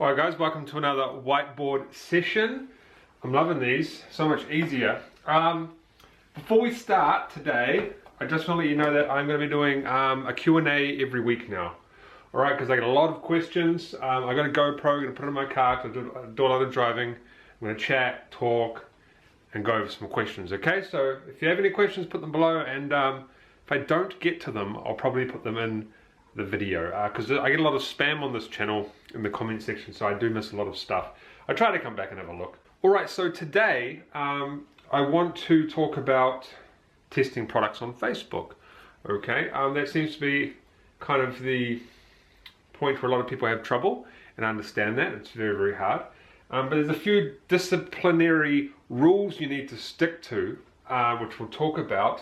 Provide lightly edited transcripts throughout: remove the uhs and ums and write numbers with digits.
Alright guys, welcome to another whiteboard session. I'm loving these, so much easier. Before we start today, I just want to let you know that I'm going to be doing a Q&A every week now. Alright, because I get a lot of questions. I got a GoPro, I'm going to put it in my car, I do a lot of driving. I'm going to chat, talk, and go over some questions, okay? So if you have any questions, put them below, and if I don't get to them, I'll probably put them in the video, because I get a lot of spam on this channel in the comment section, so I do miss a lot of stuff. I try to come back and have a look. Alright, so today I want to talk about testing products on Facebook. Okay, that seems to be kind of the point where a lot of people have trouble, and I understand that. It's very, very hard. But there's a few disciplinary rules you need to stick to, which we'll talk about.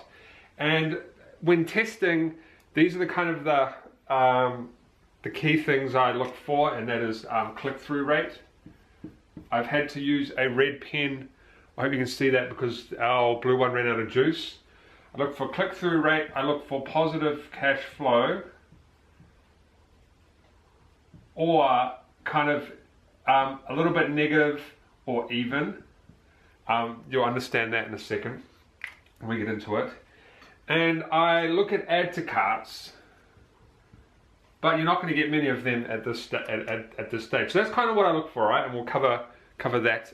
And when testing, these are the kind of the key things I look for, and that is click-through rate. I've had to use a red pen. I hope you can see that because our blue one ran out of juice. I look for click-through rate, I look for positive cash flow, or kind of a little bit negative or even. You'll understand that in a second when we get into it. And I look at add to carts, but you're not going to get many of them at this stage. So that's kind of what I look for, right? And we'll cover that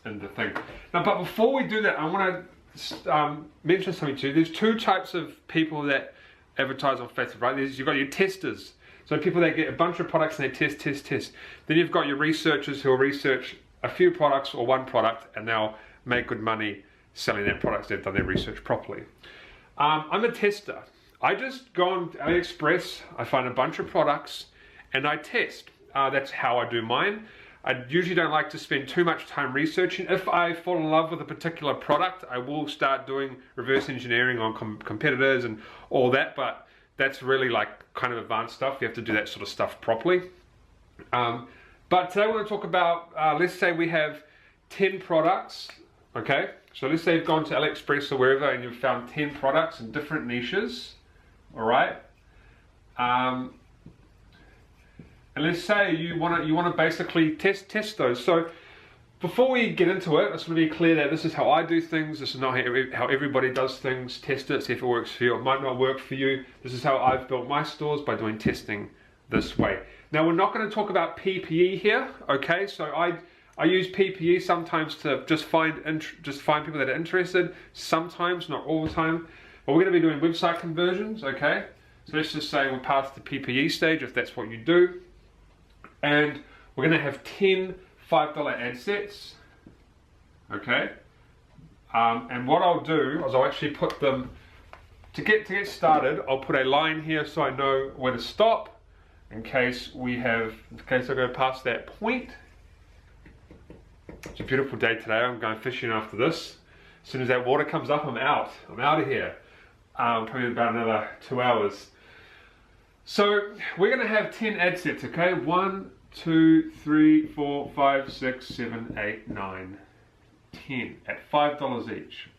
in the thing. Now, but before we do that, I want to mention something to you. There's two types of people that advertise on Facebook, right? You've got your testers. So people that get a bunch of products and they test. Then you've got your researchers who will research a few products or one product, and they'll make good money selling that product. They've done their research properly. I'm a tester. I just go on AliExpress, I find a bunch of products, and I test. That's how I do mine. I usually don't like to spend too much time researching. If I fall in love with a particular product, I will start doing reverse engineering on competitors and all that, but that's really like kind of advanced stuff. You have to do that sort of stuff properly. But today we're going to talk about, let's say we have 10 products, okay? So let's say you've gone to AliExpress or wherever and you've found 10 products in different niches, all right? And let's say you want to basically test those. So before we get into it, I just want to be clear that this is how I do things. This is not how everybody does things. Test it, see if it works for you. It might not work for you. This is how I've built my stores, by doing testing this way. Now, we're not going to talk about PPE here, okay? So I use PPE sometimes to just find people that are interested. Sometimes, not all the time. But we're going to be doing website conversions, okay? So let's just say we're past the PPE stage, if that's what you do. And we're going to have 10 $5 ad sets, okay? And what I'll do is I'll actually put them, to get started, I'll put a line here so I know where to stop in case I go past that point. It's a beautiful day today. I'm going fishing after this. As soon as that water comes up, I'm out of here. Probably about another 2 hours. So we're going to have 10 ad sets, okay? 1, 2, 3, 4, 5, 6, 7, 8, 9, 10 at $5 each.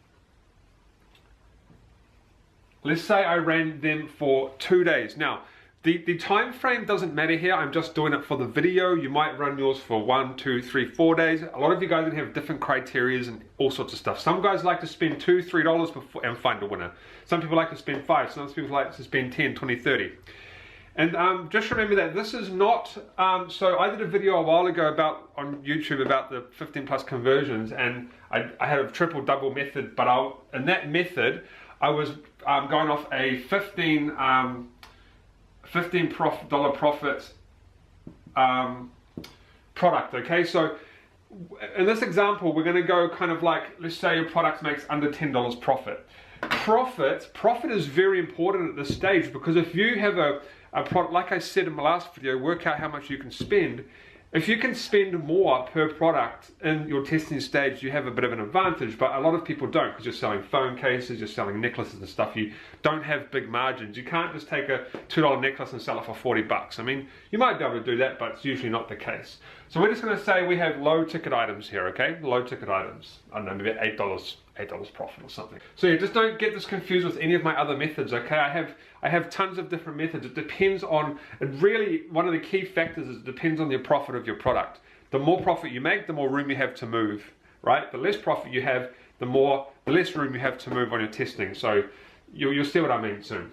Let's say I ran them for 2 days. Now, the time frame doesn't matter here. I'm just doing it for the video. You might run yours for 1, 2, 3, 4 days. A lot of you guys have different criterias and all sorts of stuff. Some guys like to spend $2, $3 before and find a winner. Some people like to spend 5. Some people like to spend 10, 20, 30. And just remember that this is not, so I did a video a while ago on YouTube about the 15 plus conversions, and I had a triple double method, but in that method, I was going off a $15 profit product, okay? So in this example, we're gonna go kind of like, let's say your product makes under $10 profit. Profit is very important at this stage, because if you have a product, like I said in my last video, work out how much you can spend. If you can spend more per product in your testing stage, you have a bit of an advantage, but a lot of people don't, because you're selling phone cases, you're selling necklaces and stuff. You don't have big margins. You can't just take a $2 necklace and sell it for 40 bucks. I mean, you might be able to do that, but it's usually not the case. So we're just going to say we have low ticket items here, okay? Low ticket items. I don't know, maybe $8 $8 profit or something. So yeah, just don't get this confused with any of my other methods, okay? I have tons of different methods. It depends on, it really, one of the key factors is it depends on the profit of your product. The more profit you make, the more room you have to move, right? The less profit you have, the less room you have to move on your testing. So you'll see what I mean soon.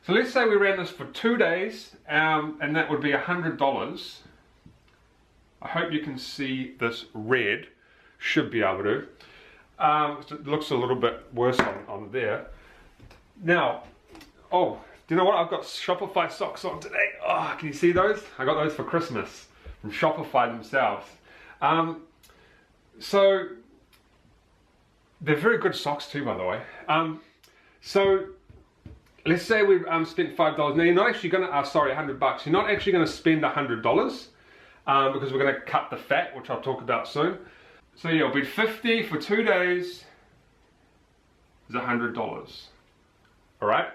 So let's say we ran this for 2 days, and that would be $100. I hope you can see this red. Should be able to. It looks a little bit worse on there. Now, oh, do you know what? I've got Shopify socks on today. Oh, can you see those? I got those for Christmas from Shopify themselves. So they're very good socks too, by the way. So let's say we've spent $5. Now you're not actually going to, sorry, $100. You're not actually going to spend $100 because we're going to cut the fat, which I'll talk about soon. So yeah, it'll be 50 for 2 days is $100. All right.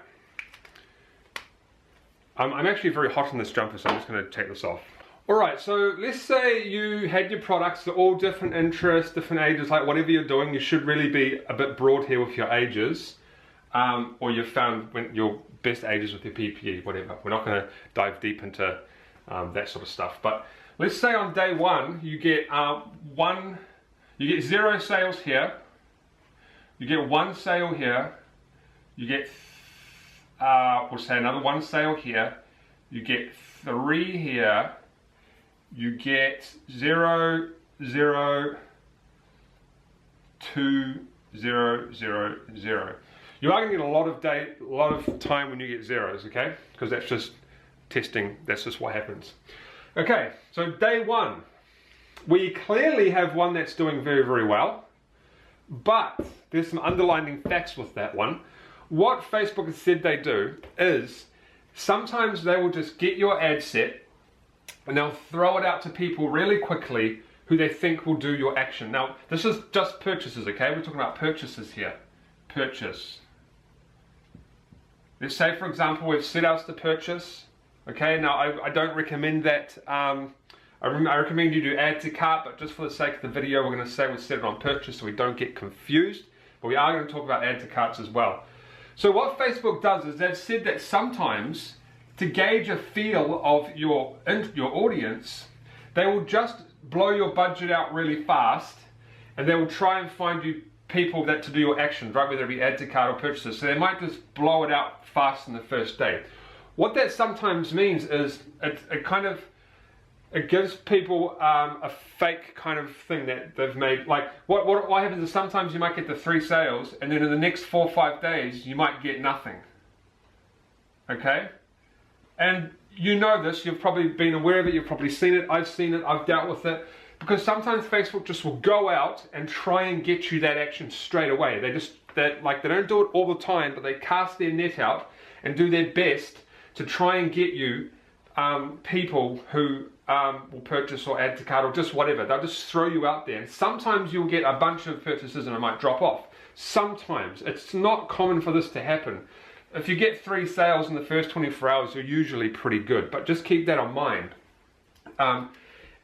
I'm actually very hot in this jumper, so I'm just going to take this off. All right, so let's say you had your products, they're all different interests, different ages, like whatever you're doing, you should really be a bit broad here with your ages, or you've found your best ages with your PPE, whatever. We're not going to dive deep into that sort of stuff. But let's say on day one, you get 0 sales here, you get 1 sale here, you get, we'll say another 1 sale here, you get 3 here, you get 0, 0, 2, 0, 0, 0. You are going to get a lot of time when you get zeros, okay? Because that's just testing, that's just what happens. Okay, so day one, we clearly have one that's doing very, very well, but there's some underlying facts with that one. What Facebook has said they do is sometimes they will just get your ad set and they'll throw it out to people really quickly who they think will do your action. Now, this is just purchases, okay? We're talking about purchases here. Purchase. Let's say, for example, we've set us to purchase. Okay, now I don't recommend that. I recommend you do add to cart, but just for the sake of the video, we're going to say we set it on purchase so we don't get confused. But we are going to talk about add to carts as well. So what Facebook does is they've said that sometimes to gauge a feel of your audience, they will just blow your budget out really fast, and they will try and find you people that to do your actions, right? Whether it be add to cart or purchases. So they might just blow it out fast in the first day. What that sometimes means is it gives people a fake kind of thing that they've made. Like what happens is sometimes you might get the 3 sales, and then in the next 4 or 5 days you might get nothing. Okay, and you know this. You've probably been aware of it. You've probably seen it. I've seen it. I've dealt with it. Because sometimes Facebook just will go out and try and get you that action straight away. They don't do it all the time, but they cast their net out and do their best to try and get you people who will purchase or add to cart or just whatever. They'll just throw you out there. And sometimes you'll get a bunch of purchases and it might drop off. Sometimes. It's not common for this to happen. If you get 3 sales in the first 24 hours, you're usually pretty good. But just keep that in mind.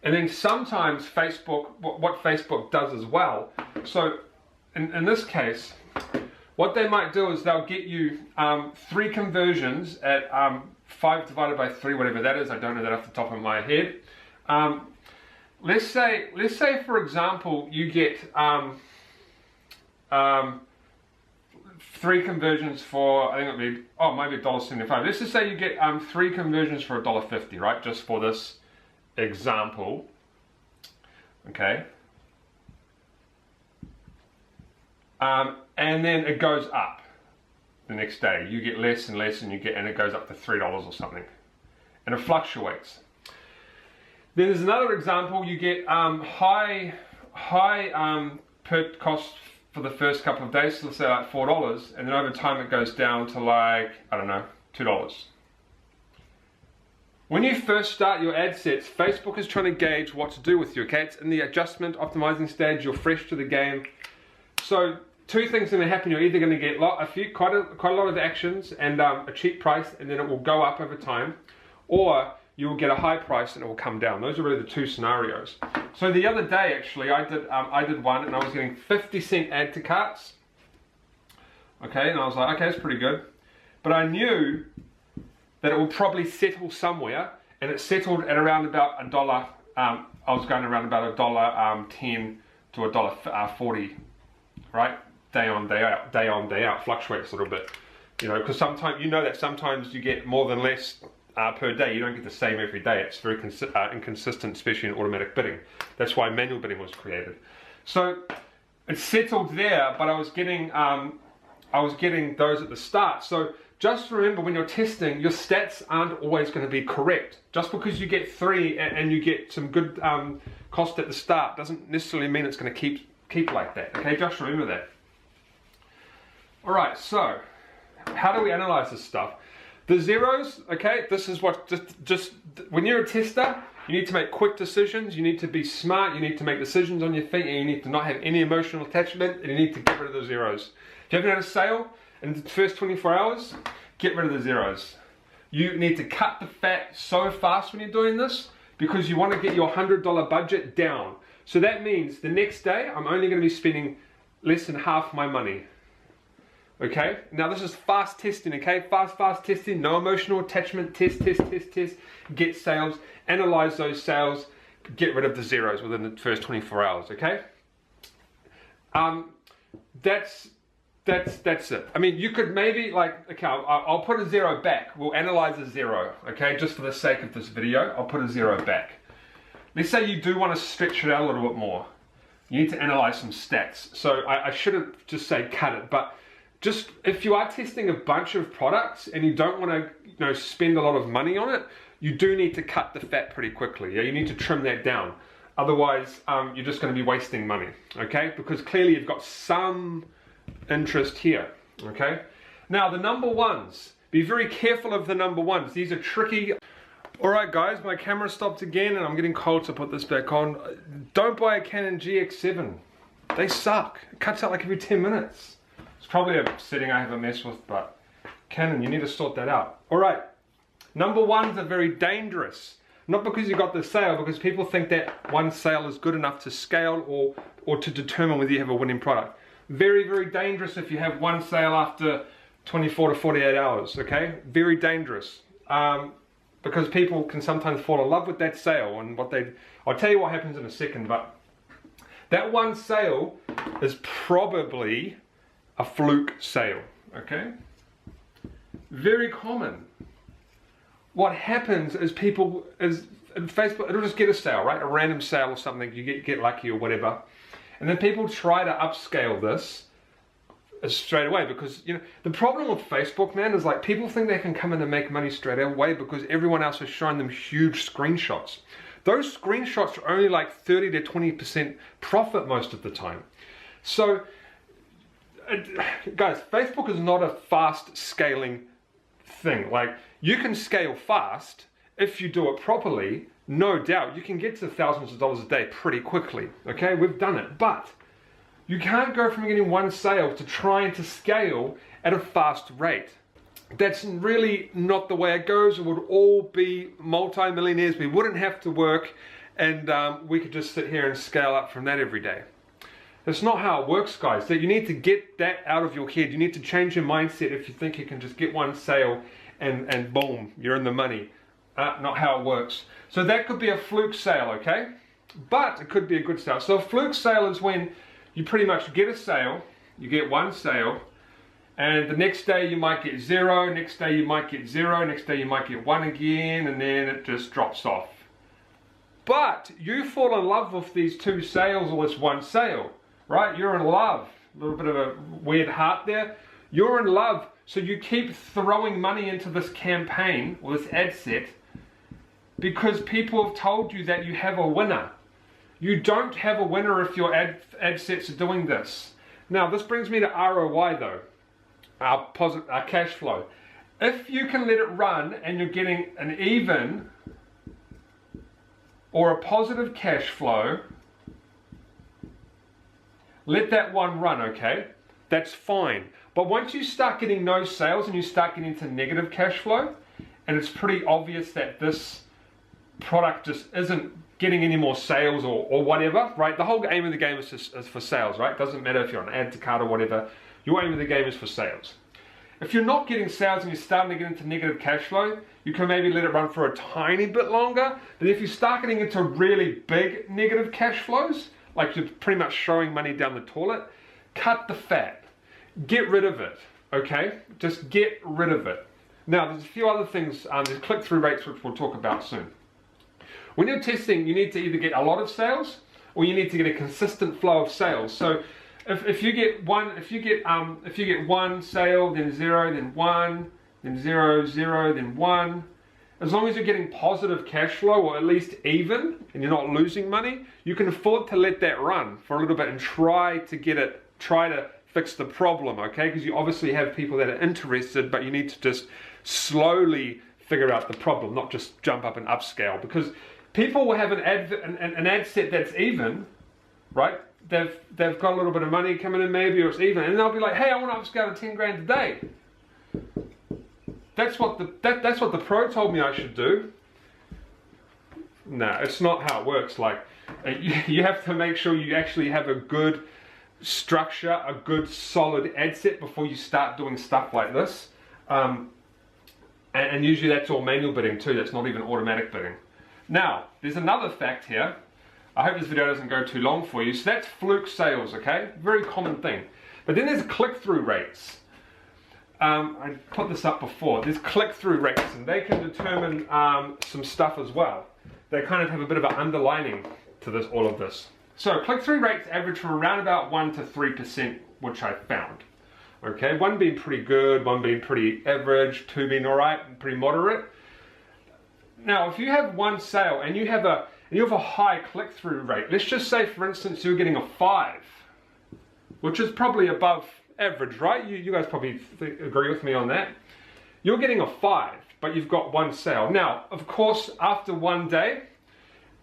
And then sometimes Facebook, what Facebook does as well, so in this case, what they might do is they'll get you 3 conversions at 5 divided by 3, whatever that is. I don't know that off the top of my head. Let's say for example you get 3 conversions for, I think it would be, maybe $1.75. Let's just say you get 3 conversions for $1.50, right? Just for this example, okay, and then it goes up the next day. You get less and less, and it goes up to $3 or something, and it fluctuates. Then there's another example. You get high per cost for the first couple of days, so let's say like $4, and then over time it goes down to like, I don't know, $2. When you first start your ad sets, Facebook is trying to gauge what to do with you, okay? It's in the adjustment, optimizing stage, you're fresh to the game. So 2 things are going to happen. You're either going to get quite a lot of actions and a cheap price, and then it will go up over time, or you will get a high price and it will come down. Those are really the 2 scenarios. So the other day, actually, I did one, and I was getting 50-cent add to carts, okay? And I was like, okay, that's pretty good. But I knew that it will probably settle somewhere, and it settled at around about $1. I was going around about $1.10 to $1.40, right? Day on, day out, fluctuates a little bit. You know, because sometimes, you know that sometimes you get more than less per day. You don't get the same every day. It's very inconsistent, especially in automatic bidding. That's why manual bidding was created. So it settled there, but I was getting those at the start. So just remember, when you're testing, your stats aren't always going to be correct. Just because you get 3 and you get some good cost at the start doesn't necessarily mean it's going to keep like that. Okay, just remember that. All right, so how do we analyze this stuff? The zeros, okay, this is what, just when you're a tester, you need to make quick decisions, you need to be smart, you need to make decisions on your feet, and you need to not have any emotional attachment, and you need to get rid of the zeros. If you haven't had a sale in the first 24 hours, get rid of the zeros. You need to cut the fat so fast when you're doing this, because you want to get your $100 budget down. So that means the next day, I'm only going to be spending less than half my money. Okay, now this is fast testing, okay? Fast testing, no emotional attachment, test, get sales, analyze those sales, get rid of the zeros within the first 24 hours, okay? That's it. I mean, you could maybe, like, okay, I'll put a 0 back. We'll analyze a 0, okay? Just for the sake of this video, I'll put a 0 back. Let's say you do want to stretch it out a little bit more. You need to analyze some stats. So I shouldn't just say cut it, but just if you are testing a bunch of products and you don't want to, spend a lot of money on it, you do need to cut the fat pretty quickly. Yeah, you need to trim that down. Otherwise, you're just going to be wasting money. Okay, because clearly you've got some interest here. Okay. Now the number ones. Be very careful of the number ones. These are tricky. All right, guys, my camera stopped again, and I'm getting cold to put this back on. Don't buy a Canon GX7. They suck. It cuts out like every 10 minutes. It's probably a setting I haven't messed with, but Canon, you need to sort that out. All right, number ones are very dangerous. Not because you got the sale, because people think that one sale is good enough to scale or to determine whether you have a winning product. Very, very dangerous if you have one sale after 24 to 48 hours, okay? Very dangerous. Because people can sometimes fall in love with that sale and I'll tell you what happens in a second, but that one sale is probably a fluke sale, okay? Very common. What happens is in Facebook, it'll just get a sale, right? A random sale or something, you get lucky or whatever. And then people try to upscale this straight away because, the problem with Facebook, man, is like people think they can come in and make money straight away because everyone else is showing them huge screenshots. Those screenshots are only like 30 to 20% profit most of the time. So, guys, Facebook is not a fast scaling thing. Like, you can scale fast if you do it properly. No doubt, you can get to thousands of dollars a day pretty quickly. Okay, we've done it, but you can't go from getting one sale to trying to scale at a fast rate. That's really not the way it goes. It would all be multi-millionaires. We wouldn't have to work, and we could just sit here and scale up from that every day. That's not how it works, guys. So you need to get that out of your head. You need to change your mindset if you think you can just get one sale and boom, you're in the money. Not how it works. So that could be a fluke sale, okay? But it could be a good sale. So a fluke sale is when you pretty much get a sale, you get one sale, and the next day you might get 0, next day you might get 0, next day you might get 1 again, and then it just drops off. But you fall in love with these 2 sales or this one sale, right? You're in love. A little bit of a weird heart there. You're in love, so you keep throwing money into this campaign or this ad set because people have told you that you have a winner. You don't have a winner if your ad sets are doing this. Now, this brings me to ROI though, our cash flow. If you can let it run and you're getting an even or a positive cash flow, let that one run, okay? That's fine. But once you start getting no sales and you start getting into negative cash flow, and it's pretty obvious that this product just isn't getting any more sales or whatever, right? The whole aim of the game is for sales, right? Doesn't matter if you're on add to cart or whatever. Your aim of the game is for sales. If you're not getting sales and you're starting to get into negative cash flow, you can maybe let it run for a tiny bit longer. But if you start getting into really big negative cash flows, like you're pretty much throwing money down the toilet, cut the fat. Get rid of it, okay? Just get rid of it. Now, there's a few other things. There's click-through rates, which we'll talk about soon. When you're testing, you need to either get a lot of sales or you need to get a consistent flow of sales. So if you get one sale, then 0, then 1, then 0, 0, then 1, as long as you're getting positive cash flow or at least even and you're not losing money, you can afford to let that run for a little bit and try to fix the problem, okay? Because you obviously have people that are interested, but you need to just slowly figure out the problem, not just jump up and upscale. Because people will have an ad set that's even, right? They've got a little bit of money coming in maybe, or it's even, and they'll be like, hey, I want to upscale to 10 grand a day. That's what the pro told me I should do. No, it's not how it works. Like, you have to make sure you actually have a good structure, a good solid ad set before you start doing stuff like this. And usually that's all manual bidding too. That's not even automatic bidding. Now, there's another fact here. I hope this video doesn't go too long for you. So that's fluke sales, okay? Very common thing. But then there's click-through rates. I put this up before. There's click-through rates, and they can determine some stuff as well. They kind of have a bit of an underlining to all of this. So click-through rates average from around about 1 to 3%, which I found. Okay, 1 being pretty good, 1 being pretty average, 2 being all right, and pretty moderate. Now, if you have one sale and you have a high click-through rate, let's just say, for instance, you're getting a 5, which is probably above average, right? You guys probably agree with me on that. You're getting a 5, but you've got one sale. Now, of course, after one day,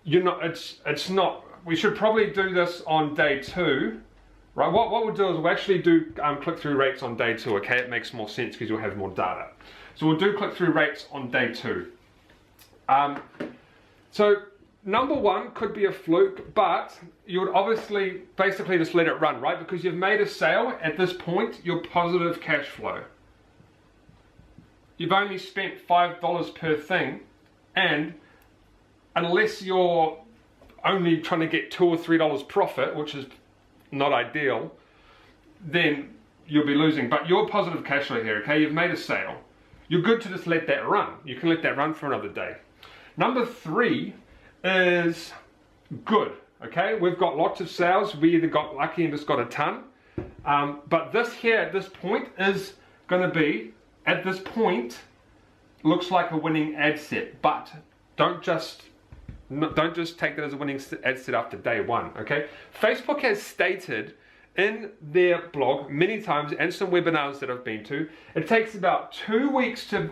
it's not. We should probably do this on day 2, right? What we'll do is we'll actually do click-through rates on day 2, okay? It makes more sense because you'll have more data. So we'll do click-through rates on day 2. So number 1 could be a fluke, but you would obviously basically just let it run, right? Because you've made a sale. At this point, you're positive cash flow. You've only spent $5 per thing, and unless you're only trying to get $2 or $3 profit, which is not ideal, then you'll be losing. But you're positive cash flow here, okay? You've made a sale. You're good to just let that run. You can let that run for another day. Number 3 is good, okay? We've got lots of sales. We either got lucky and just got a ton. But this here at this point is going to be, at this point, looks like a winning ad set. But don't just take that as a winning ad set after day 1, okay? Facebook has stated in their blog many times, and some webinars that I've been to, it takes about 2 weeks to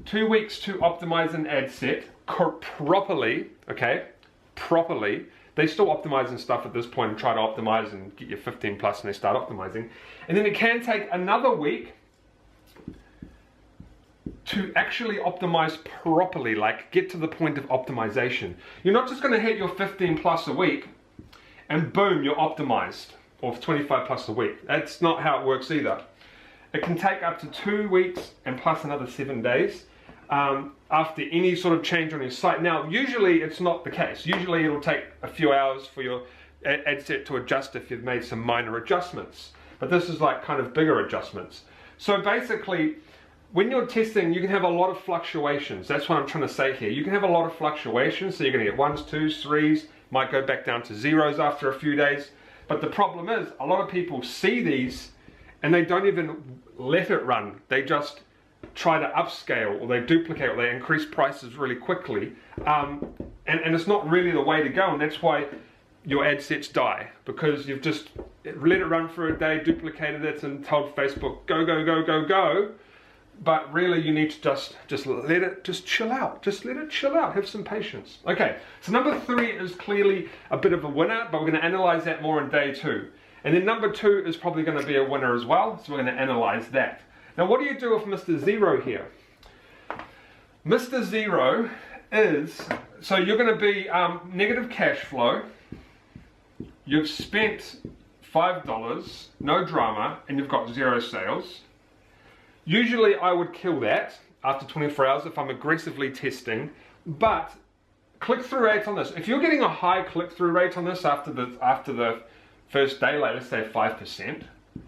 optimize an ad set properly, okay? Properly. They still optimizing stuff at this point and try to optimize and get you 15 plus and they start optimizing. And then it can take another week to actually optimize properly, like get to the point of optimization. You're not just going to hit your 15 plus a week and boom, you're optimized, or 25 plus a week. That's not how it works either. It can take up to 2 weeks and plus another 7 days after any sort of change on your site. Now, usually it's not the case. Usually it'll take a few hours for your ad set to adjust if you've made some minor adjustments. But this is like kind of bigger adjustments. So basically, when you're testing, you can have a lot of fluctuations. That's what I'm trying to say here. You can have a lot of fluctuations. So you're going to get 1s, 2s, 3s, might go back down to 0s after a few days. But the problem is, a lot of people see these and they don't even let it run. They just try to upscale, or they duplicate, or they increase prices really quickly. And it's not really the way to go. And that's why your ad sets die, because you've just let it run for a day, duplicated it, and told Facebook, go, go, go, go, go. But really, you need to just let it, just chill out. Just let it chill out. Have some patience. Okay, so number 3 is clearly a bit of a winner, but we're going to analyze that more in day 2. And then number 2 is probably going to be a winner as well, so we're going to analyze that. Now, what do you do with Mr. Zero here? Mr. Zero is, so you're going to be negative cash flow. You've spent $5, no drama, and you've got 0 sales, usually I would kill that after 24 hours if I'm aggressively testing. But click-through rates on this, if you're getting a high click-through rate on this after the first day, like let's say 5%, you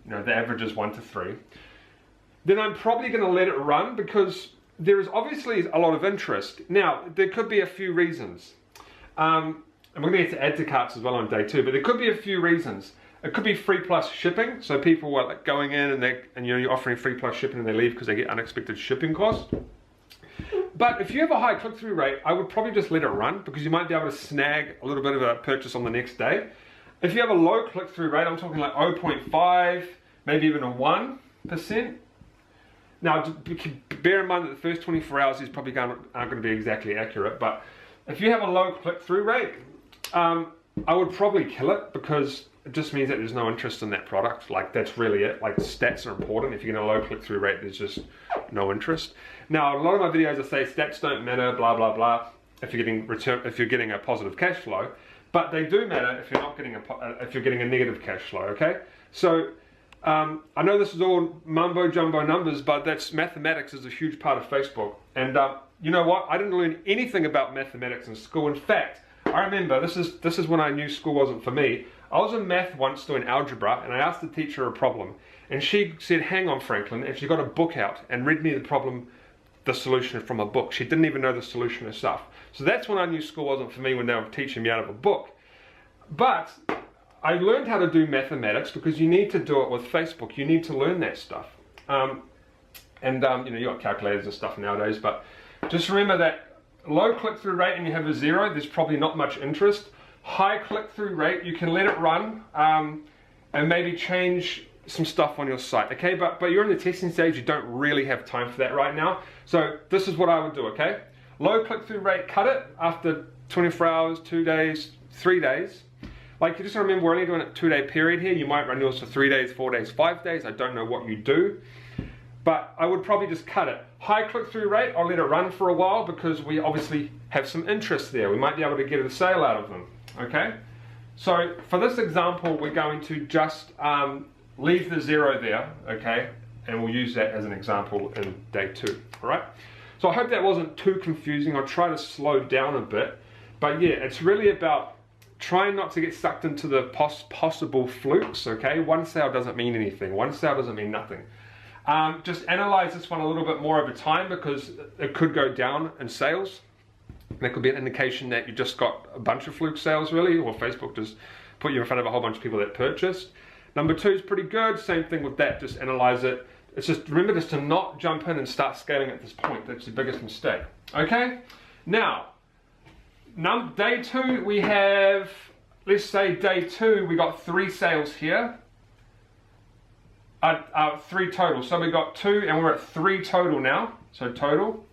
know, the average is 1 to 3, then I'm probably going to let it run because there is obviously a lot of interest. Now, there could be a few reasons. And we're going to get to add to carts as well on day 2, but there could be a few reasons. It could be free plus shipping, so people are like going in and you know, you're offering free plus shipping and they leave because they get unexpected shipping costs. But if you have a high click-through rate, I would probably just let it run because you might be able to snag a little bit of a purchase on the next day. If you have a low click-through rate, I'm talking like 0.5, maybe even a 1%. Now, bear in mind that the first 24 hours is probably aren't going to be exactly accurate, but if you have a low click-through rate, I would probably kill it because it just means that there's no interest in that product. Like, that's really it. Like, stats are important. If you're getting a low click-through rate, there's just no interest. Now, a lot of my videos I say stats don't matter, blah blah blah, if you're getting a positive cash flow, but they do matter if you're not getting if you're getting a negative cash flow. Okay, so I know this is all mumbo jumbo numbers, but that's mathematics is a huge part of Facebook. And you know what? I didn't learn anything about mathematics in school. In fact, I remember this is when I knew school wasn't for me. I was in math once doing algebra, and I asked the teacher a problem, and she said, "Hang on, Franklin," and she got a book out and read me the problem, the solution from a book. She didn't even know the solution herself. So that's when I knew school wasn't for me, when they were teaching me out of a book. But I learned how to do mathematics because you need to do it with Facebook. You need to learn that stuff. You know, you got calculators and stuff nowadays, but just remember that low click-through rate and you have a 0, there's probably not much interest. High click-through rate, you can let it run and maybe change some stuff on your site, okay? But you're in the testing stage, you don't really have time for that right now. So this is what I would do, okay? Low click-through rate, cut it after 24 hours, 2 days, 3 days. Like, you just remember we're only doing a 2-day period here. You might run yours for 3 days, 4 days, 5 days. I don't know what you do, but I would probably just cut it. High click-through rate, I'll let it run for a while because we obviously have some interest there. We might be able to get a sale out of them, okay? So for this example, we're going to just leave the 0 there, okay? And we'll use that as an example in day 2, all right? So I hope that wasn't too confusing. I'll try to slow down a bit. But yeah, it's really about trying not to get sucked into the possible flukes, okay? One sale doesn't mean anything. One sale doesn't mean nothing. Just analyze this one a little bit more over time because it could go down in sales. That could be an indication that you just got a bunch of fluke sales, really, or Facebook just put you in front of a whole bunch of people that purchased. Number 2 is pretty good. Same thing with that. Just analyze it. It's just, remember just to not jump in and start scaling at this point. That's the biggest mistake. Okay? Now, day 2, we have, let's say day 2, we got 3 sales here. 3 total. So we got 2 and we're at 3 total now. So total.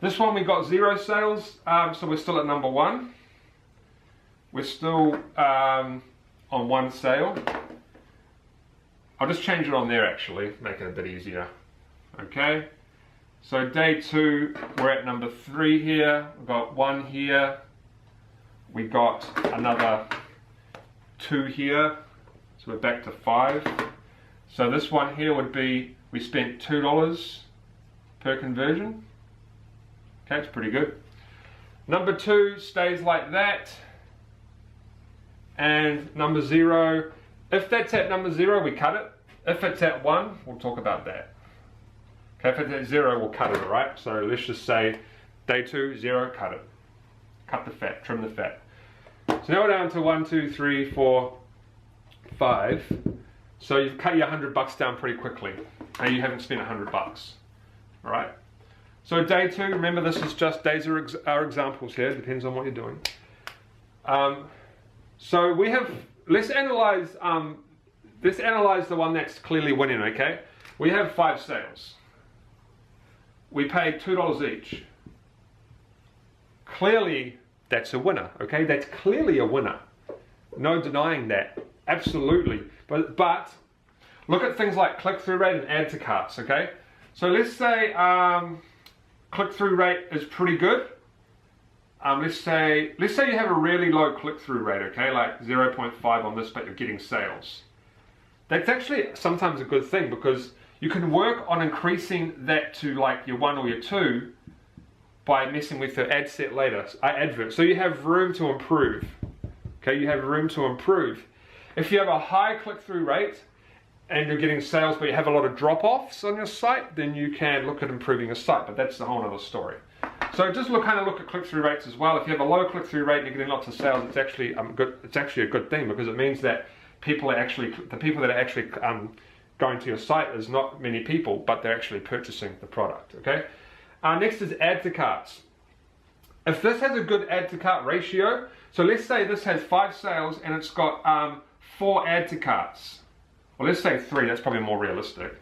This one we got 0 sales, so we're still at number 1. We're still on 1 sale. I'll just change it on there actually, make it a bit easier. Okay, so day 2, we're at number 3 here. We've got 1 here. We got another 2 here. So we're back to 5. So this one here would be, we spent $2 per conversion. Okay, it's pretty good. Number 2 stays like that. And number 0, if that's at number 0, we cut it. If it's at 1, we'll talk about that. Okay, if it's at 0, we'll cut it, all right? So let's just say day 2, 0, cut it. Cut the fat, trim the fat. So now we're down to 1, 2, 3, 4, 5. So you've cut your $100 down pretty quickly. And you haven't spent $100, all right? So day 2, remember this is just days are examples here, depends on what you're doing. So we have, let's analyze the one that's clearly winning, okay? We have 5 sales. We paid $2 each. Clearly, that's a winner, okay? That's clearly a winner. No denying that, absolutely. But look at things like click-through rate and add to carts, okay? So let's say click-through rate is pretty good. let's say you have a really low click-through rate, okay, like 0.5 on this, but you're getting sales. That's actually sometimes a good thing, because you can work on increasing that to like your 1 or your 2 by messing with the ad set later, advert. So you have room to improve. Okay, you have room to improve. If you have a high click-through rate and you're getting sales but you have a lot of drop-offs on your site, then you can look at improving your site, but that's a whole other story. So just look at click-through rates as well. If you have a low click-through rate and you're getting lots of sales, it's actually good. It's actually a good thing, because it means that the people that are actually going to your site is not many people, but they're actually purchasing the product. Okay. Next is add to carts. If this has a good add to cart ratio, so let's say this has 5 sales and it's got 4 add to carts. Well, let's say 3. That's probably more realistic.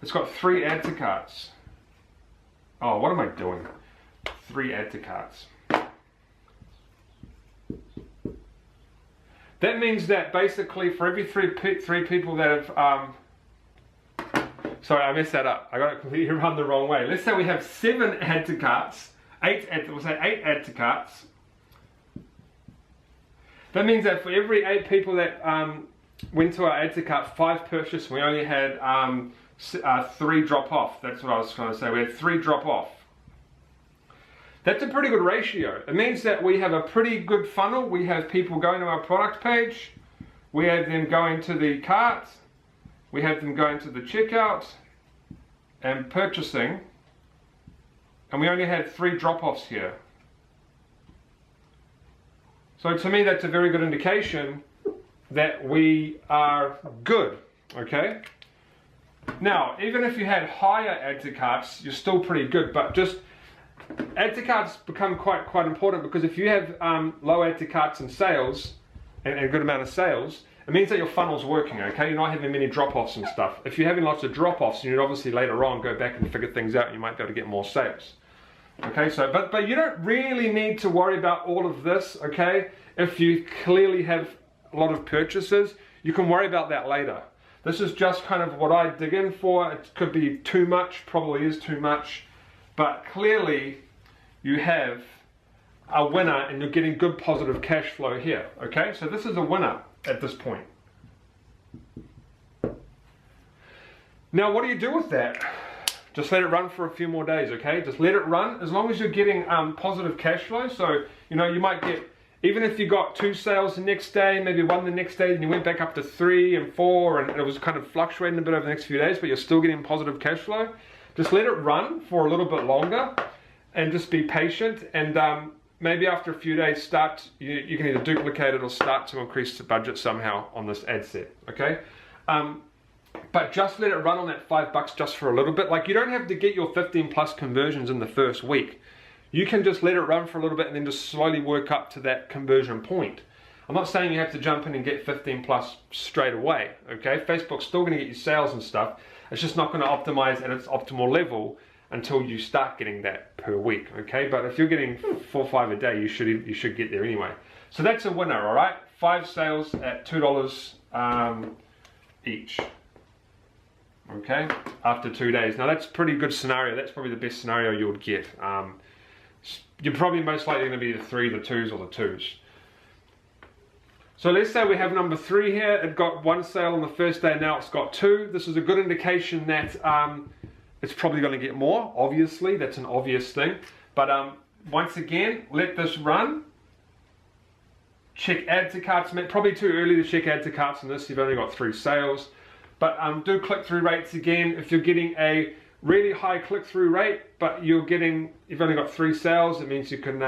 It's got 3 add to carts. Oh, what am I doing? 3 add to carts. That means that basically for every three people that have, sorry, I messed that up. I got it completely run the wrong way. Let's say we have 7 add to carts, we'll say 8 add to carts. That means that for every 8 people that went to our add to cart, 5 purchased, we only had 3 drop off. That's what I was trying to say. We had 3 drop off. That's a pretty good ratio. It means that we have a pretty good funnel. We have people going to our product page. We have them going to the cart. We have them going to the checkout and purchasing. And we only had 3 drop-offs here. So to me, that's a very good indication that we are good, okay? Now, even if you had higher add to carts, you're still pretty good, but just add to carts become quite important, because if you have low add to carts and sales, and a good amount of sales, it means that your funnel's working, okay? You're not having many drop-offs and stuff. If you're having lots of drop-offs, you'd obviously later on go back and figure things out, and you might be able to get more sales. Okay, so, but you don't really need to worry about all of this, okay? If you clearly have a lot of purchases, you can worry about that later. This is just kind of what I dig in for. It could be too much, probably is too much, but clearly you have a winner and you're getting good positive cash flow here, okay? So this is a winner at this point. Now, what do you do with that? Just let it run for a few more days, okay? Just let it run as long as you're getting positive cash flow. So, you know, you might get, even if you got 2 sales the next day, maybe 1 the next day, then you went back up to 3 and 4, and it was kind of fluctuating a bit over the next few days, but you're still getting positive cash flow. Just let it run for a little bit longer and just be patient, and maybe after a few days you can either duplicate it or start to increase the budget somehow on this ad set, okay? But just let it run on that $5 just for a little bit. Like, you don't have to get your 15+ conversions in the first week. You can just let it run for a little bit and then just slowly work up to that conversion point. I'm not saying you have to jump in and get 15+ straight away, okay? Facebook's still going to get you sales and stuff. It's just not going to optimize at its optimal level until you start getting that per week, okay? But if you're getting 4 or 5 a day, you should get there anyway. So that's a winner, all right? 5 sales at $2 each. Okay, after 2 days. Now that's a pretty good scenario. That's probably the best scenario you would get. You're probably most likely going to be the 3, the 2s, or the 2s. So let's say we have number 3 here. It got 1 sale on the first day, now it's got 2. This is a good indication that it's probably going to get more. Obviously, that's an obvious thing. But once again, let this run. Check add to carts. Probably too early to check add to carts on this. You've only got 3 sales. But do click-through rates again. If you're getting a really high click-through rate, but you've only got 3 sales, it means you can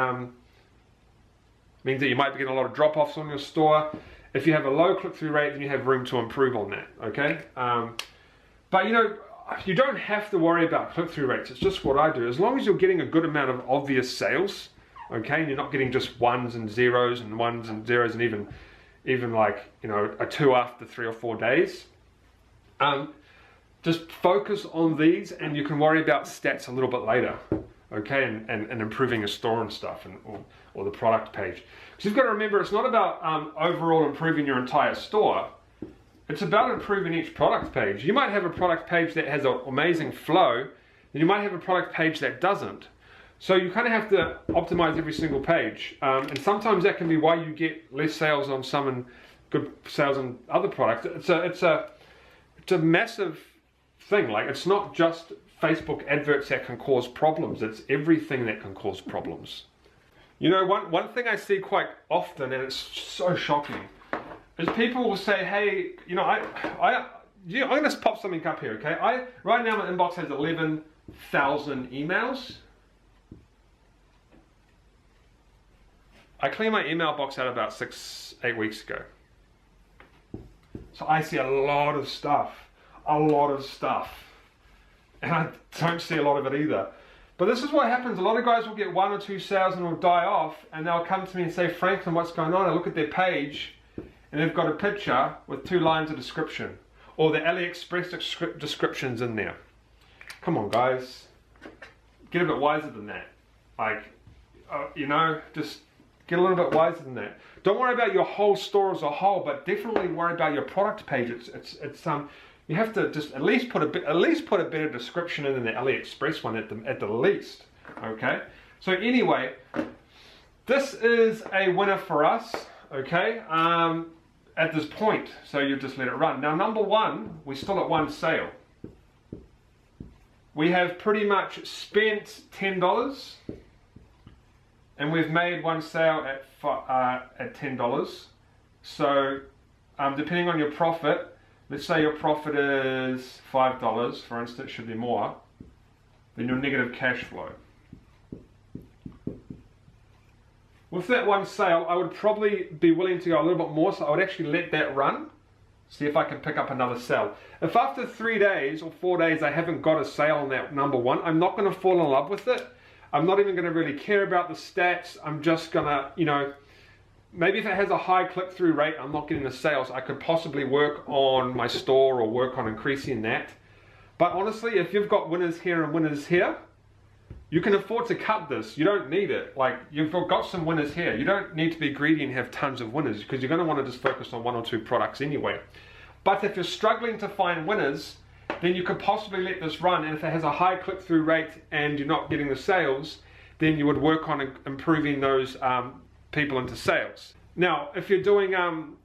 means that you might be getting a lot of drop-offs on your store. If you have a low click-through rate, then you have room to improve on that. Okay, but you know, you don't have to worry about click-through rates. It's just what I do. As long as you're getting a good amount of obvious sales, okay, and you're not getting just 1s and 0s and 1s and 0s and even like, you know, a 2 after 3 or 4 days. Just focus on these, and you can worry about stats a little bit later, okay, and improving your store and stuff, or the product page. Because you've got to remember, it's not about overall improving your entire store. It's about improving each product page. You might have a product page that has an amazing flow, and you might have a product page that doesn't. So you kind of have to optimize every single page. And sometimes that can be why you get less sales on some and good sales on other products. It's a massive thing. Like, it's not just Facebook adverts that can cause problems. It's everything that can cause problems. You know, one thing I see quite often, and it's so shocking, is people will say, hey, you know, I'm going to pop something up here, okay? Right now my inbox has 11,000 emails. I cleaned my email box out about 6-8 weeks ago. So I see a lot of stuff. And I don't see a lot of it either. But this is what happens. A lot of guys will get 1 or 2 sales and will die off, and they'll come to me and say, Franklin, what's going on? I look at their page and they've got a picture with 2 lines of description, or the AliExpress descriptions in there. Come on, guys. Get a bit wiser than that. Like, you know, just get a little bit wiser than that. Don't worry about your whole store as a whole, but definitely worry about your product page. You have to just at least put a better description in than the AliExpress one at the least. Okay. So anyway, this is a winner for us. Okay. At this point, so you just let it run. Now, number 1, we're still at 1 sale. We have pretty much spent $10, and we've made 1 sale at $10. So, depending on your profit, let's say your profit is $5, for instance, should be more, then your negative cash flow. With that 1 sale, I would probably be willing to go a little bit more, so I would actually let that run, see if I can pick up another sale. If after 3 days or 4 days I haven't got a sale on that number 1, I'm not going to fall in love with it. I'm not even going to really care about the stats. I'm just going to, you know, maybe if it has a high click-through rate, I'm not getting the sales. I could possibly work on my store or work on increasing that. But honestly, if you've got winners here and winners here, you can afford to cut this. You don't need it. Like, you've got some winners here. You don't need to be greedy and have tons of winners, because you're going to want to just focus on 1 or 2 products anyway. But if you're struggling to find winners, then you could possibly let this run, and if it has a high click-through rate and you're not getting the sales, then you would work on improving those people into sales. Now, if you're doing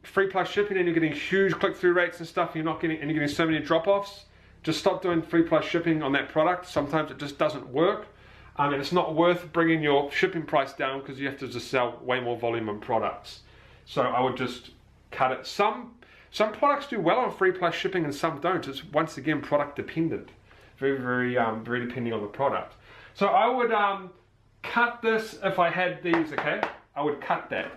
free plus shipping and you're getting huge click-through rates and stuff, and you're getting so many drop-offs, just stop doing free plus shipping on that product. Sometimes it just doesn't work. And it's not worth bringing your shipping price down, because you have to just sell way more volume of products. So I would just cut it. Some products do well on free plus shipping and some don't. It's once again product dependent. Very depending on the product. So I would cut this if I had these, okay? I would cut that.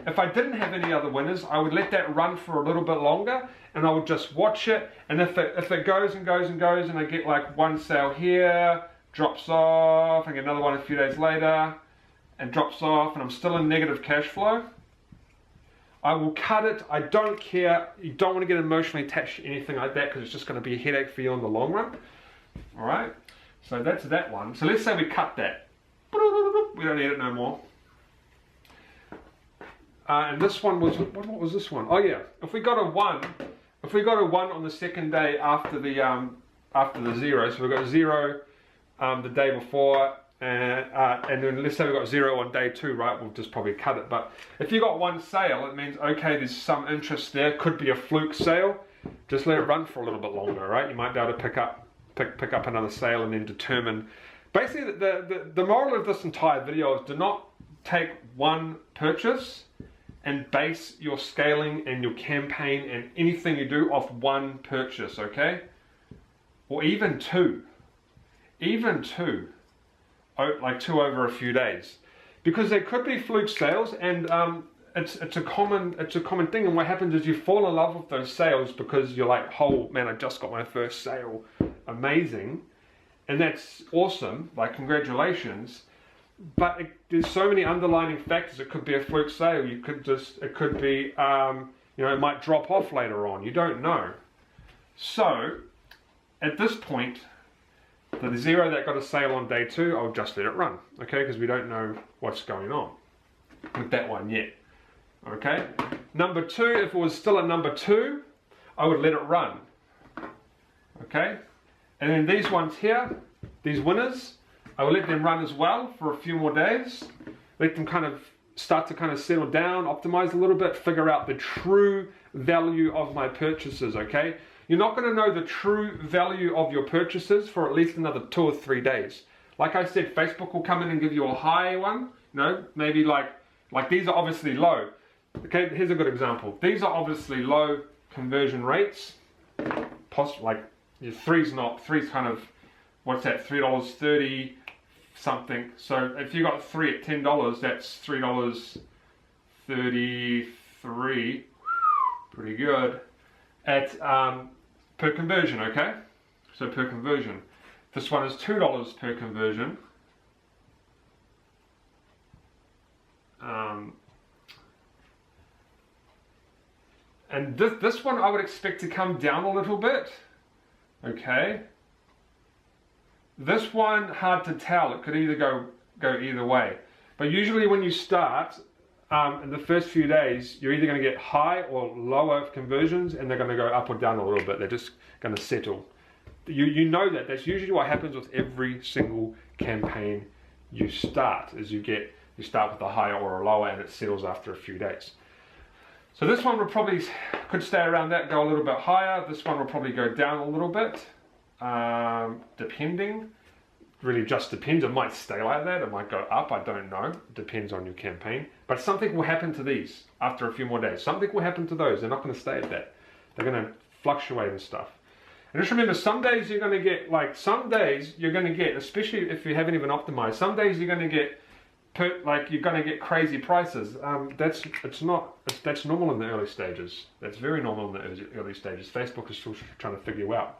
If I didn't have any other winners, I would let that run for a little bit longer, and I would just watch it. And if it goes and goes and goes, and I get like 1 sale here, drops off, and get another one a few days later, and drops off, and I'm still in negative cash flow, I will cut it. I don't care. You don't want to get emotionally attached to anything like that, because it's just going to be a headache for you in the long run. All right, so that's that one. So let's say we cut that. We don't need it no more. And this one was, what was this one? Oh yeah, if we got a 1 on the second day after the 0, so we got 0 the day before, and then let's say we got 0 on day 2, right? We'll just probably cut it. But if you got 1 sale, it means, okay, there's some interest there. Could be a fluke sale. Just let it run for a little bit longer, right? You might be able to pick up another sale and then determine. Basically, the moral of this entire video is, do not take 1 purchase and base your scaling and your campaign and anything you do off 1 purchase, okay? Or even 2. Even 2. Like 2 over a few days. Because there could be fluke sales, and it's a common thing. And what happens is you fall in love with those sales because you're like, oh man, I just got my first sale. Amazing. And that's awesome. Like, congratulations. But there's so many underlying factors. It could be a fluke sale. It could be, you know, it might drop off later on. You don't know. So, at this point, the 0 that got a sale on day 2, I'll just let it run. Okay, because we don't know what's going on with that one yet. Okay. Number 2, if it was still a number 2, I would let it run. Okay. And then these ones here, these winners, I will let them run as well for a few more days. Let them kind of start to kind of settle down, optimize a little bit, figure out the true value of my purchases, okay? You're not going to know the true value of your purchases for at least another 2 or 3 days. Like I said, Facebook will come in and give you a high one, you know, maybe like these are obviously low. Okay, here's a good example. These are obviously low conversion rates. Like three's kind of, what's that, $3.30 something. So if you got 3 at $10, that's $3.33, pretty good, at per conversion, okay? So per conversion. This one is $2 per conversion. And this one I would expect to come down a little bit, okay? This one, hard to tell. It could either go either way. But usually when you start, in the first few days, you're either going to get high or lower conversions, and they're going to go up or down a little bit. They're just going to settle. You know that. That's usually what happens with every single campaign you start, is you start with a higher or a lower, and it settles after a few days. So this one could stay around that, go a little bit higher. This one will probably go down a little bit, depending. Really just depends. It might stay like that. It might go up. I don't know. It depends on your campaign. But something will happen to these after a few more days. Something will happen to those. They're not going to stay at that. They're going to fluctuate and stuff. And just remember, some days you're going to get, especially if you haven't even optimized, some days you're going to get you're going to get crazy prices. That's normal in the early stages. That's very normal in the early stages. Facebook is still trying to figure you out.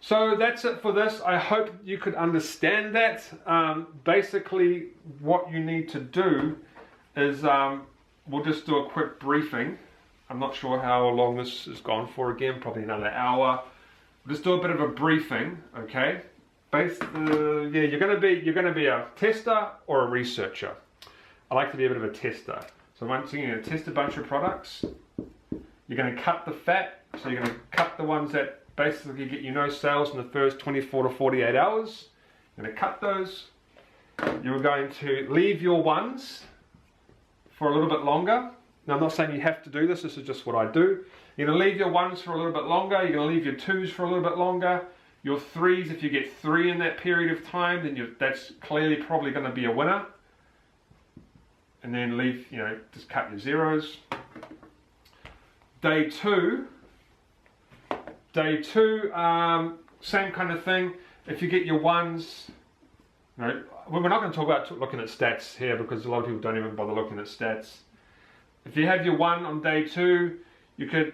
So that's it for this. I hope you could understand that. Basically, what you need to do is we'll just do a quick briefing. I'm not sure how long this has gone for again. Probably another hour. We'll just do a bit of a briefing, okay? Yeah, you're going to be a tester or a researcher. I like to be a bit of a tester. So once you're going to test a bunch of products, you're going to cut the fat. So you're going to cut the ones that basically get you no sales in the first 24 to 48 hours. You're going to cut those. You're going to leave your ones for a little bit longer. Now, I'm not saying you have to do this. This is just what I do. You're going to leave your ones for a little bit longer. You're going to leave your twos for a little bit longer. Your threes, if you get 3 in that period of time, then that's clearly probably going to be a winner. And then leave, just cut your zeros. Day two, same kind of thing. If you get your ones, we're not going to talk about looking at stats here because a lot of people don't even bother looking at stats. If you have your 1 on day 2, you could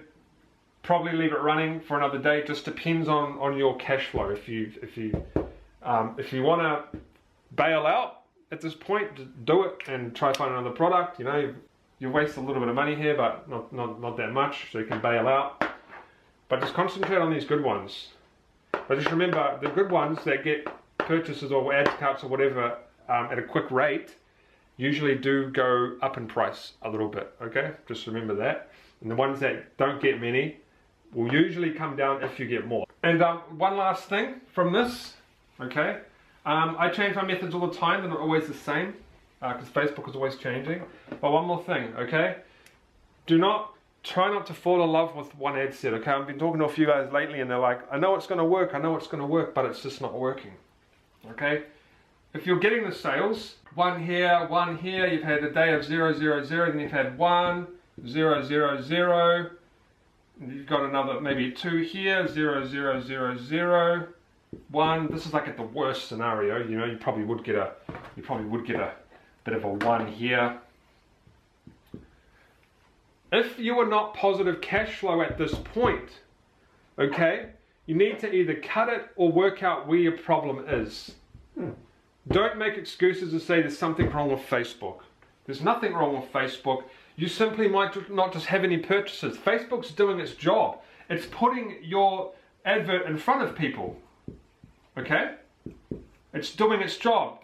probably leave it running for another day. It just depends on your cash flow. If you want to bail out at this point, just do it and try to find another product. You waste a little bit of money here, but not that much, so you can bail out. But just concentrate on these good ones. But just remember, the good ones that get purchases or ad cuts or whatever at a quick rate usually do go up in price a little bit, okay? Just remember that. And the ones that don't get many will usually come down if you get more. And one last thing from this, okay? I change my methods all the time. They're not always the same because Facebook is always changing. But one more thing, okay? Try not to fall in love with one ad set, okay? I've been talking to a few guys lately and they're like, I know it's going to work, but it's just not working, okay? If you're getting the sales, one here, you've had a day of 0, 0, 0, then you've had 1, 0, 0, 0, you've got another, maybe 2 here, 0, 0, 0, 0, 1. This is like at the worst scenario, you probably would get a bit of a 1 here. If you are not positive cash flow at this point, okay, you need to either cut it or work out where your problem is. Don't make excuses and say there's something wrong with Facebook. There's nothing wrong with Facebook. You simply might not just have any purchases. Facebook's doing its job. It's putting your advert in front of people. Okay? It's doing its job.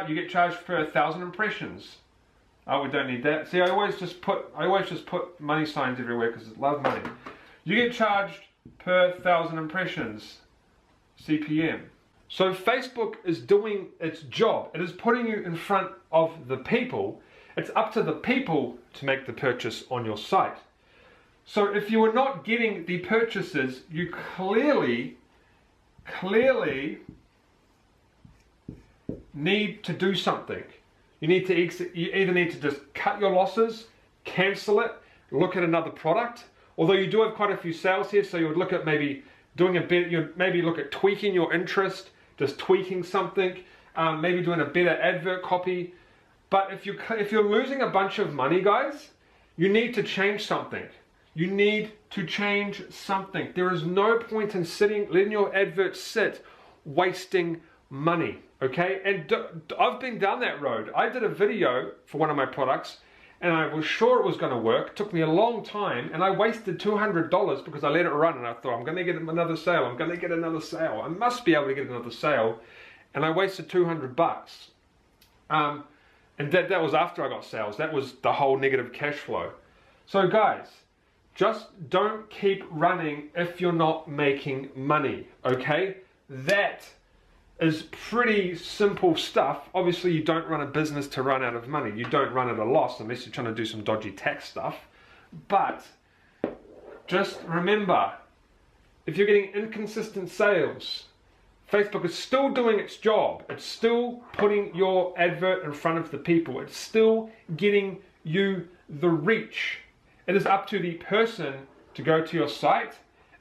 You get charged per 1,000 impressions. Oh, we don't need that. See, I always just put money signs everywhere because I love money. You get charged per 1,000 impressions, CPM. So Facebook is doing its job. It is putting you in front of the people. It's up to the people to make the purchase on your site. So if you are not getting the purchases, you clearly need to do something. You either need to just cut your losses, cancel it, look at another product. Although you do have quite a few sales here, so you would look at maybe doing a bit. You'd maybe look at tweaking your interest, just tweaking something, maybe doing a better advert copy. But if you're losing a bunch of money, guys, you need to change something. You need to change something. There is no point in letting your advert sit, wasting money. Okay, and I've been down that road. I did a video for one of my products and I was sure it was going to work. It took me a long time and I wasted $200 because I let it run and I thought, I'm going to get another sale. I'm going to get another sale. I must be able to get another sale. And I wasted $200. And that was after I got sales. That was the whole negative cash flow. So guys, just don't keep running if you're not making money, okay? That is pretty simple stuff. Obviously, you don't run a business to run out of money. You don't run at a loss unless you're trying to do some dodgy tax stuff. But just remember, if you're getting inconsistent sales, Facebook is still doing its job. It's still putting your advert in front of the people. It's still getting you the reach. It is up to the person to go to your site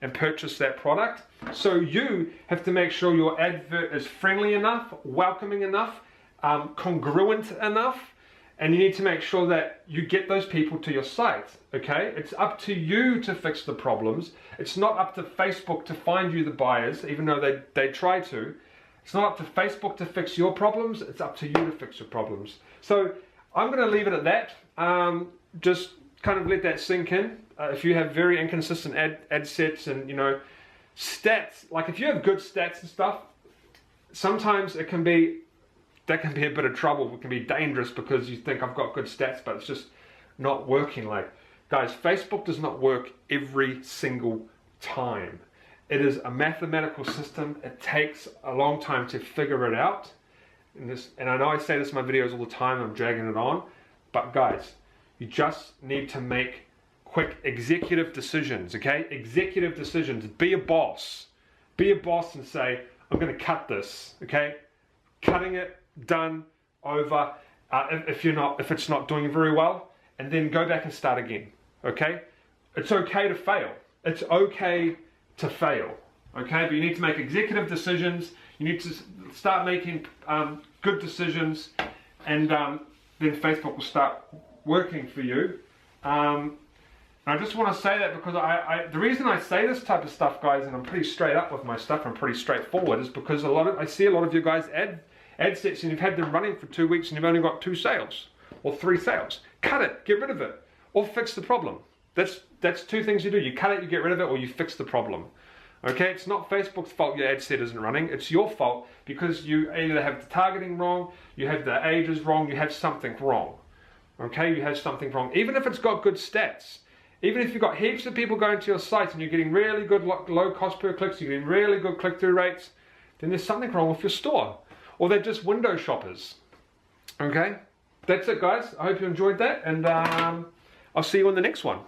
and purchase that product. So you have to make sure your advert is friendly enough, welcoming enough, congruent enough, and you need to make sure that you get those people to your site, okay? It's up to you to fix the problems. It's not up to Facebook to find you the buyers, even though they try to. It's not up to Facebook to fix your problems, it's up to you to fix your problems. So I'm gonna leave it at that. Just kind of let that sink in. If you have very inconsistent ad sets and, you know, stats, like if you have good stats and stuff, sometimes that can be a bit of trouble. It can be dangerous because you think I've got good stats, but it's just not working. Like, guys, Facebook does not work every single time. It is a mathematical system. It takes a long time to figure it out. And I know I say this in my videos all the time, I'm dragging it on, but guys, you just need to make quick executive decisions, okay? Executive decisions. Be a boss. Be a boss and say, I'm going to cut this, okay? Cutting it, done, over. If it's not doing very well, and then go back and start again, okay? It's okay to fail. It's okay to fail, okay? But you need to make executive decisions. You need to start making good decisions, and then Facebook will start working for you. I just want to say that because the reason I say this type of stuff, guys, and I'm pretty straight up with my stuff, I'm pretty straightforward, is because I see a lot of you guys ad sets and you've had them running for 2 weeks and you've only got 2 sales or 3 sales. Cut it, get rid of it, or fix the problem. That's 2 things you do. You cut it, you get rid of it, or you fix the problem. Okay, it's not Facebook's fault your ad set isn't running. It's your fault because you either have the targeting wrong, you have the ages wrong, you have something wrong. Okay, you have something wrong. Even if it's got good stats, even if you've got heaps of people going to your site and you're getting really good low cost per clicks, you're getting really good click-through rates, then there's something wrong with your store. Or they're just window shoppers. Okay, that's it, guys. I hope you enjoyed that, and I'll see you on the next one.